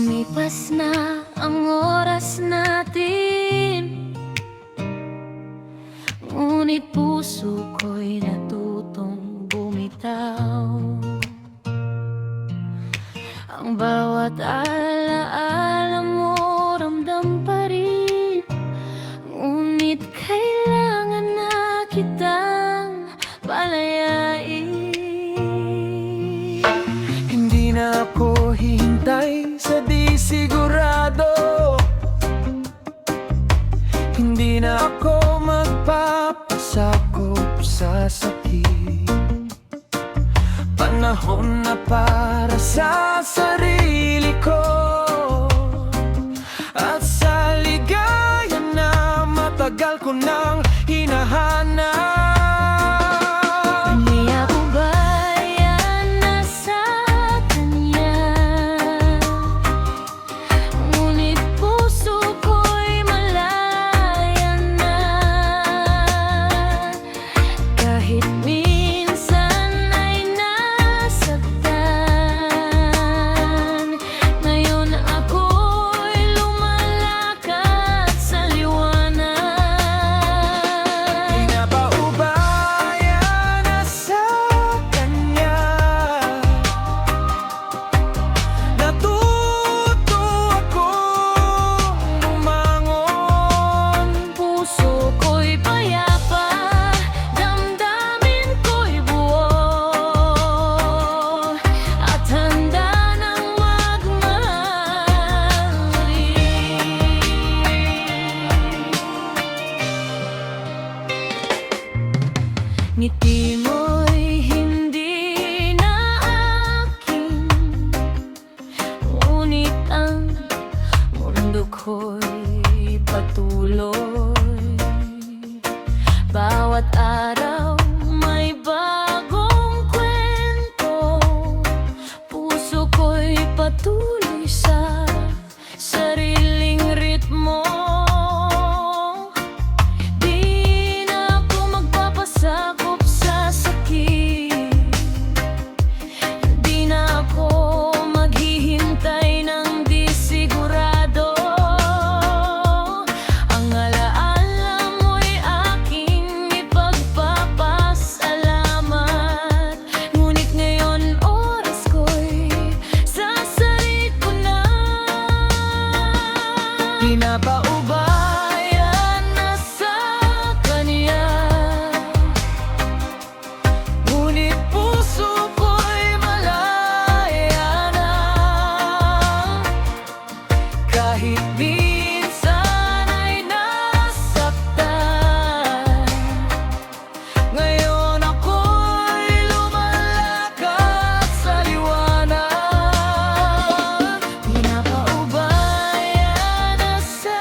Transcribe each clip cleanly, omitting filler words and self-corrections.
Lumipas na ang oras natin, ngunit puso ko'y natutong bumitaw. Ang bawat alaala mo ramdam pa rin, ngunit kailangan na kitang palayain. Hindi na ako hihintay sa di sigurado, hindi na ako magpapasakop sa sakit. Panahon na para sa sarili ko, at sa ligaya na matagal ko nang hinahanap. Hindi ako bayan na sa kanya, ngunit puso ko'y malaya na. Kahit minsan ay nasaktan, ngayon ako'y lumalakad sa liwanag. Di na ba ubaya na sa kanya? Natuto akong bumangon. Puso ko'y payapa, damdamin ko'y buo, at handa nang magmahal rin. Ngiti mo'y hindi na akin, ngunit ang mundo ko'y patuloy. Bawat araw may bagong kwento, puso ko'y patuloy sa sariling ritmo. Di na ako magpapasakop sa sakit, di na ako maghihintay ng di sigurado. Ang alaala mo'y aking ipagpapasalamat, ngunit ngayon oras ko'y sasalit ko na. Di na ba ubaya na sa kanya, ngunit puso ko'y malaya na. Kahit minsan ay nasaktan, ngayon ako'y lumalakad sa liwanag. di na pa ubaya na sa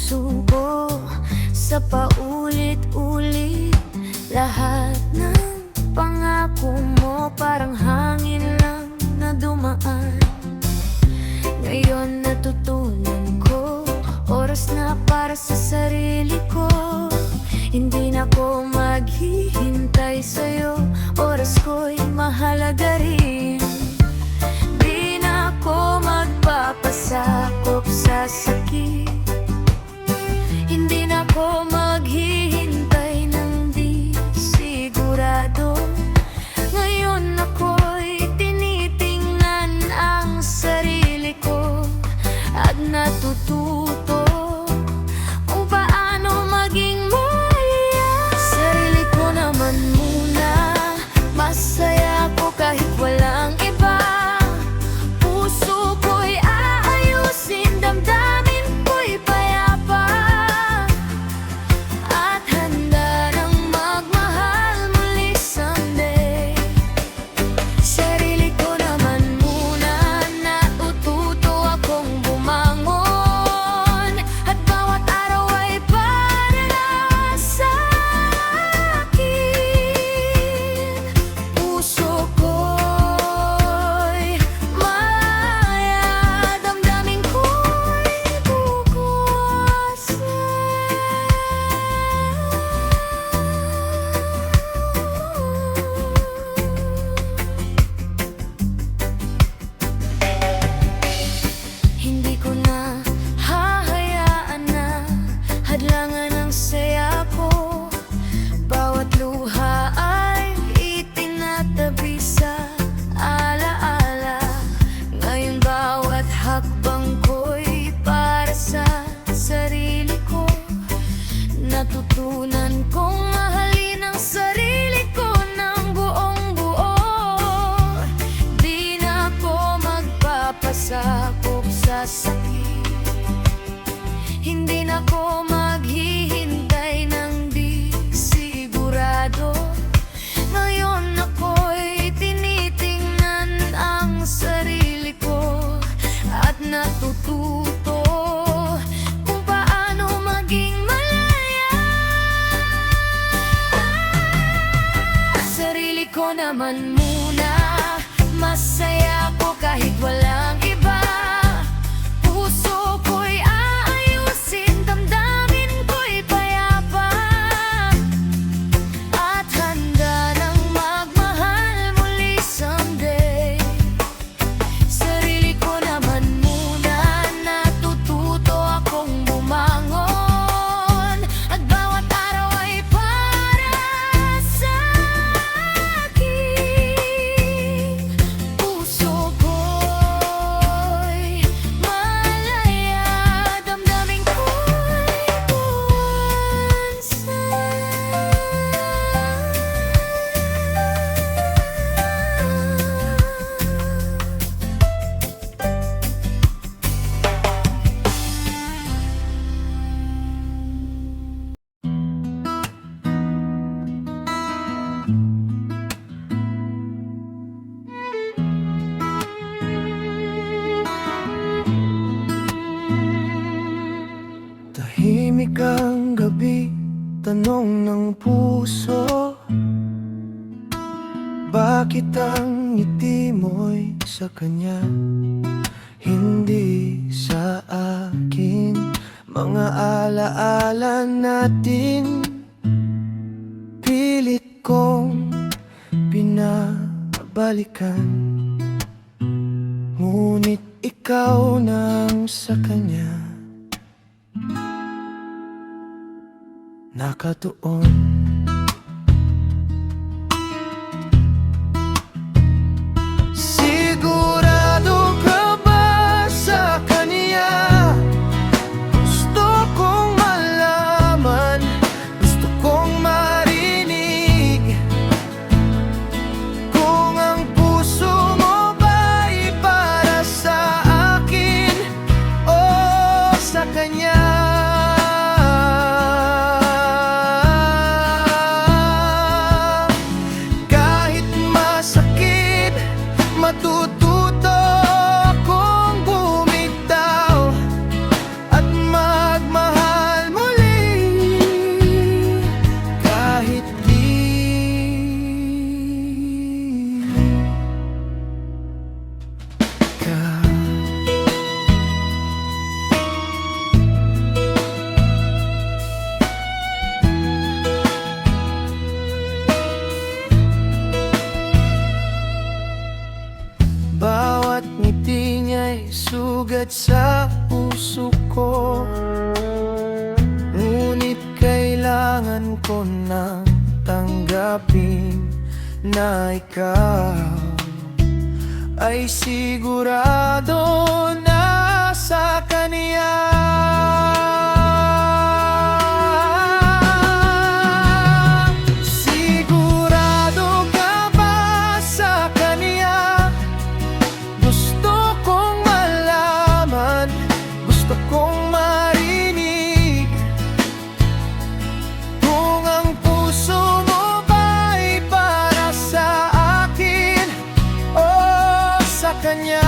puso ko sa paulit-ulit. Lahat ng pangako mo parang hangin lang na dumaan. Ngayon natutunan ko, oras na para sa sarili ko. Hindi na ko maghihintay sa'yo, oras ko'y mahalaga rin. Di na ko magpapasakop sa sakit. Hindi na ko maghihintay ng di sigurado. Ngayon ako'y tinitingnan ang sarili ko at natututo kung paano maging malaya. Sarili ko naman muna, masaya ko kahit walang iba. Puso ko'y aayusin, damdamin ko'y payapa, at handa nang magmahal muli someday. Sarili ko naman muna, natututo akong bumangon, at bawat araw ay para sa akin. Puso ko'y malaya, damdamin ko'y bukasan. Hindi ko na hahayaan na hadlangan ang saya ko. Bawat luha ay itinatabi sa alaala. Ngayon bawat hakbang ko'y para sa sarili ko. Natutunan kong mahalin ang sarili ko ng buong buo. Di na ko magpapasakop sa sakit. Hindi na ko maghihintay ng di sigurado. Ngayon ako'y tinitingnan ang sarili ko at natututo kung paano maging malaya. Sarili ko naman muna, masaya ko kahit walang iba. Puso ko'y aayusin, damdamin ko'y payapa, at handa nang magmahal muli someday. Sarili ko naman muna, natututo akong bumangon, at bawat araw ay para sa akin. Puso ko'y malaya, damdamin ko'y buwansan. Tahimik ang gabi, tanong ng puso. Bakit ang ngiti mo'y sa kanya, hindi sa akin? Mga alaala natin, pilit kong pinabalikan. Ngunit ikaw nang sa kanya nakatuon. Sigurado ka ba sa kanya? Gusto kong malaman, gusto kong marinig kung ang puso mo ba'y para sa akin o sa kanya. nang tanggapin na ikaw ay sigurado na sa kanya. Sigurado ka ba sa kanya? Gusto kong malaman, gusto kong marinig kung ang puso mo ba'y para sa akin o sa kanya.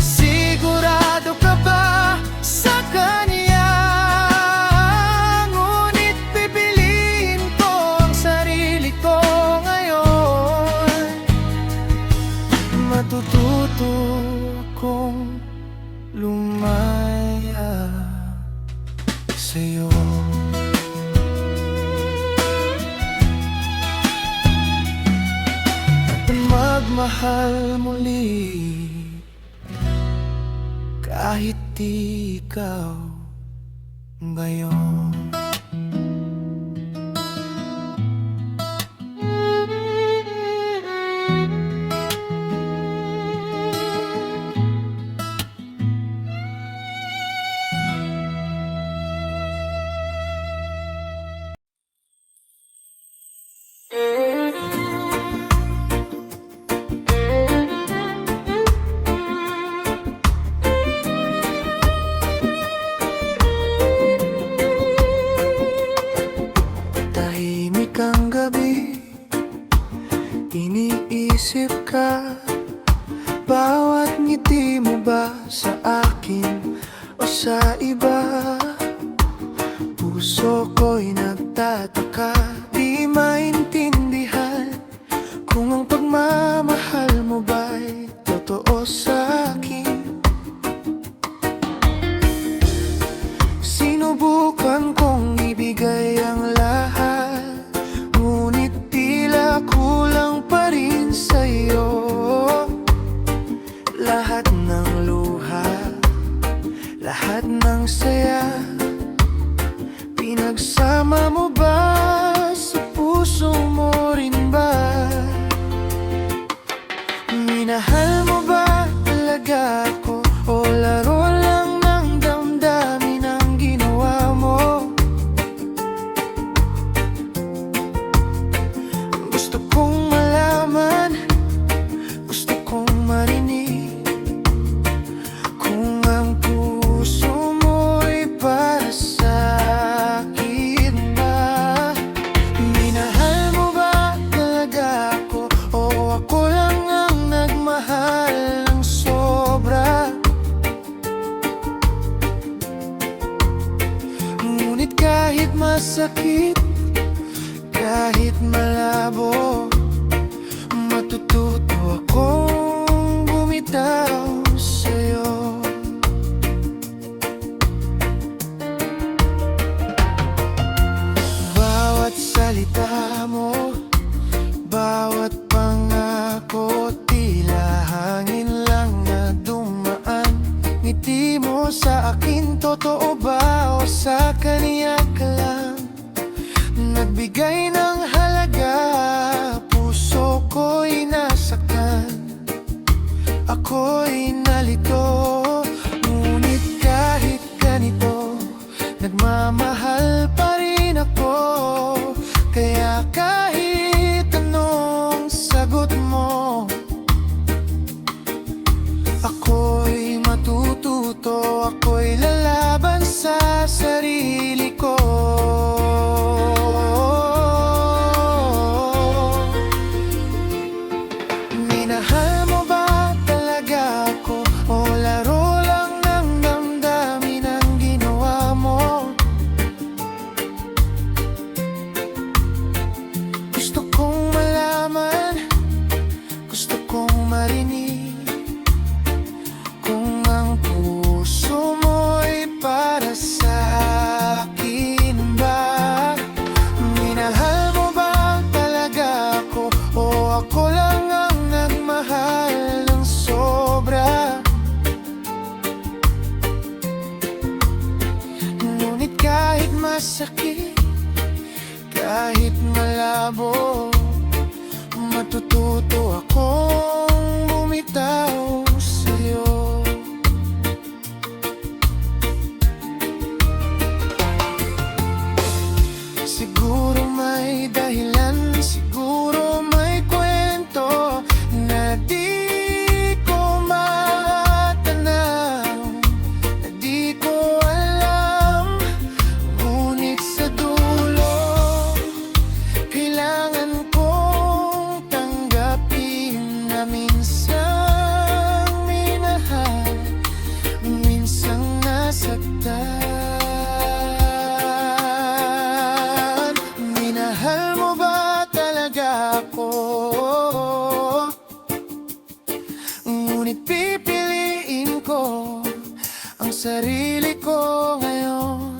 Sigurado ka ba sa kanya? Ngunit pipiliin ko ang sarili ko ngayon. Matututo akong lumaya sa'yo. At magmahal muli kahit di ikaw ngayon. Tahimik ang gabi, iniisip ka. Bawat ngiti mo ba sa akin o sa iba? Puso ko'y nagtataka, di maintindihan kung ang pagmamahal mo ba'y totoo sa akin. Sinubukan kong ibigay ang lahat, ngunit tila kulang pa rin sa'yo. Lahat ng luha, lahat ng saya, pinagsama mo ba sa puso mo rin ba? Minahal mo ba talaga ako o laro lang ng damdamin ang ginawa mo? Gusto kong malaman, gusto kong marinig kung ang puso mo'y para sa akin ba? Minahal mo ba talaga ako o ako lang ang nagmahal ng sobra? Ngunit kahit masakit, kahit malabo, matututo akong bumitaw sa'yo. Bawat salita mo, bawat pangako, tila hangin lang na dumaan. Ngiti mo sa akin, totoo ba o sa kanya ka lang nagbigay ng halaga? Puso ko'y nasaktan, ako'y nalito. Ngunit kahit ganito, nagmamahal pa rin ako. Kaya kahit anong sagot mo, ako'y matututo, ako'y lalaban sa sarili ko. Minahal mo ba talaga ako o laro lang ng damdamin ang ginawa mo? Gusto kong malaman, gusto kong marinig kung ang puso mo'y para sa akin ba? Ngunit pipiliin ko ang sarili ko ngayon.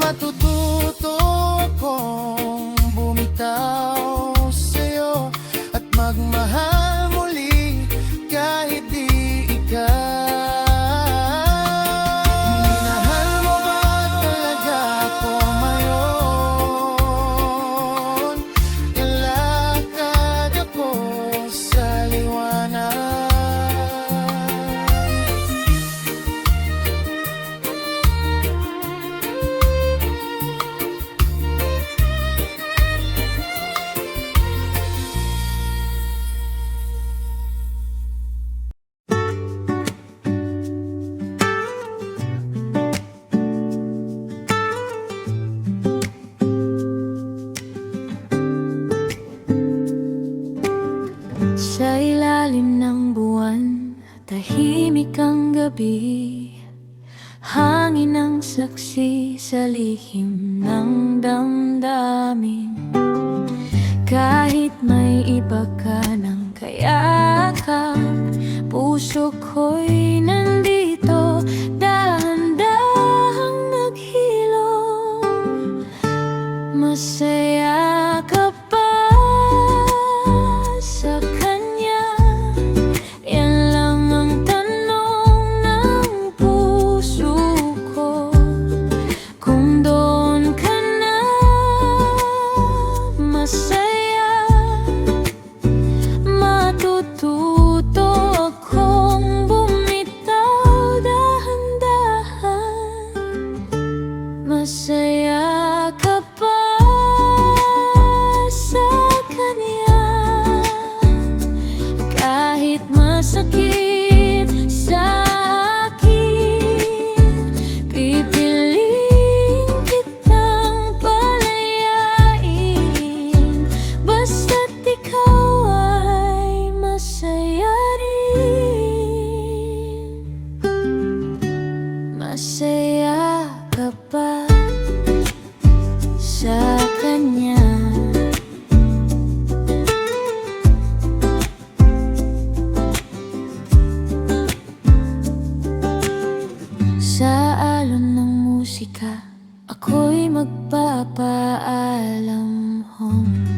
Matututo akong bumitaw sa'yo at magmahal muli kahit di ikaw. Minahal mo ba talaga ako ngayon? Ilakad ako sa liwanag. Sa ilalim ng buwan, tahimik ang gabi. Hangin ang saksi sa lihim ng damdamin. Kahit may iba ka ng kayakap, puso ko'y nandito, dahan-dahang naghilom. Masaya ka pa sa kanya? Yan lang ang tanong ng puso ko. Kung doon ka na masaya, matututo akong bumitaw dahan-dahan. Masaya ka pa sa kanya? Kahit masakit sa akin, pipiliin kitang palayain. Basta't ikaw ay masaya rin. Masaya ka pa sa kanya? Sa alon ng musika, ako'y magpapaalam home.